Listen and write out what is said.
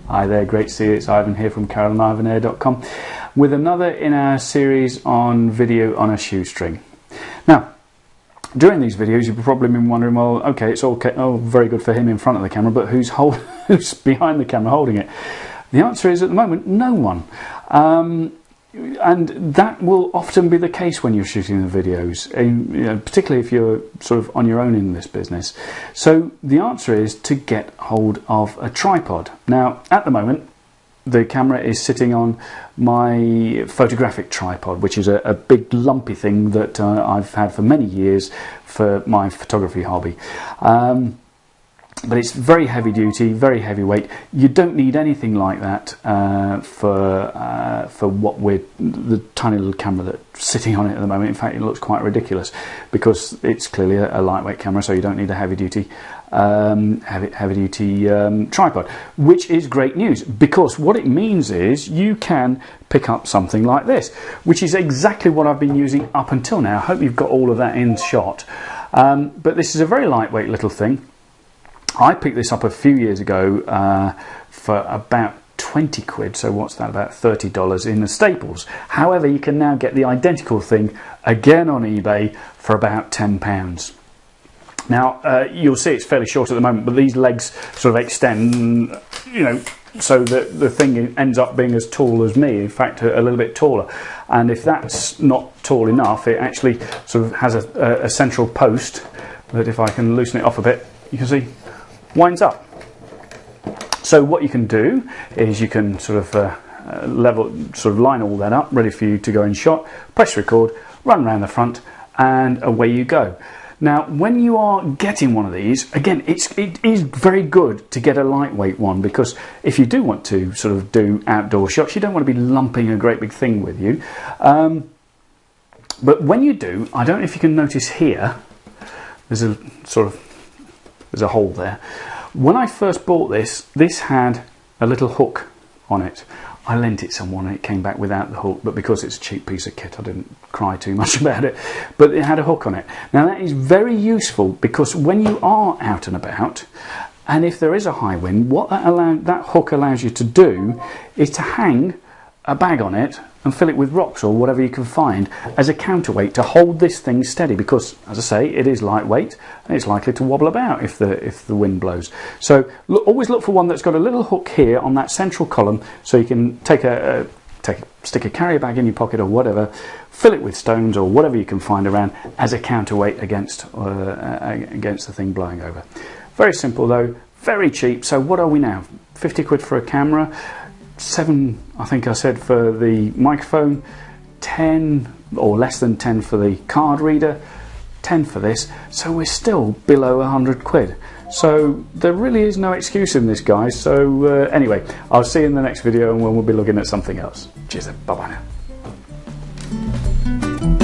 Hi there, great to see you. It's Ivan here from CarolanIvanAir.com with another in our series on video on a shoestring. Now, during these videos you've probably been wondering, well, okay, it's all very good for him in front of the camera, but who's behind the camera holding it? The answer is, at the moment, no one. And that will often be the case when you're shooting the videos, particularly if you're sort of on your own in this business. So the answer is to get hold of a tripod. Now, at the moment, the camera is sitting on my photographic tripod, which is a big lumpy thing that I've had for many years for my photography hobby. But it's very heavy duty, very heavyweight. You don't need anything like that for the tiny little camera that's sitting on it at the moment. In fact, it looks quite ridiculous because it's clearly a lightweight camera, so you don't need a heavy duty tripod, which is great news, because what it means is you can pick up something like this, which is exactly what I've been using up until now. I hope you've got all of that in shot. But this is a very lightweight little thing. I picked this up a few years ago for about 20 quid, so what's that, about $30 in the Staples. However, you can now get the identical thing again on eBay for about £10. Now, you'll see it's fairly short at the moment, but these legs sort of extend, so that the thing ends up being as tall as me, in fact a little bit taller. And if that's not tall enough, it actually sort of has a central post that, if I can loosen it off a bit, you can see winds up. So what you can do is you can sort of line all that up, ready for you to go in shot, press record, run around the front, and away you go. Now, when you are getting one of these, again, it is very good to get a lightweight one, because if you do want to sort of do outdoor shots, you don't want to be lumping a great big thing with you. But when you do, I don't know if you can notice here, there's a hole there. When I first bought this had a little hook on it. I lent it someone and it came back without the hook, but because it's a cheap piece of kit, I didn't cry too much about it. But it had a hook on it. Now, that is very useful, because when you are out and about, and if there is a high wind, what that hook allows you to do is to hang a bag on it and fill it with rocks or whatever you can find as a counterweight to hold this thing steady, because, as I say, it is lightweight and it's likely to wobble about if the wind blows. So always look for one that's got a little hook here on that central column, so you can stick a carrier bag in your pocket or whatever, fill it with stones or whatever you can find around as a counterweight against the thing blowing over. Very simple though, very cheap. So what are we now? 50 quid for a camera, 7, I think I said, for the microphone, 10 or less than 10 for the card reader, 10 for this, so we're still below 100 quid. So there really is no excuse in this, guys. So anyway, I'll see you in the next video, and we'll be looking at something else. Cheers, bye bye now.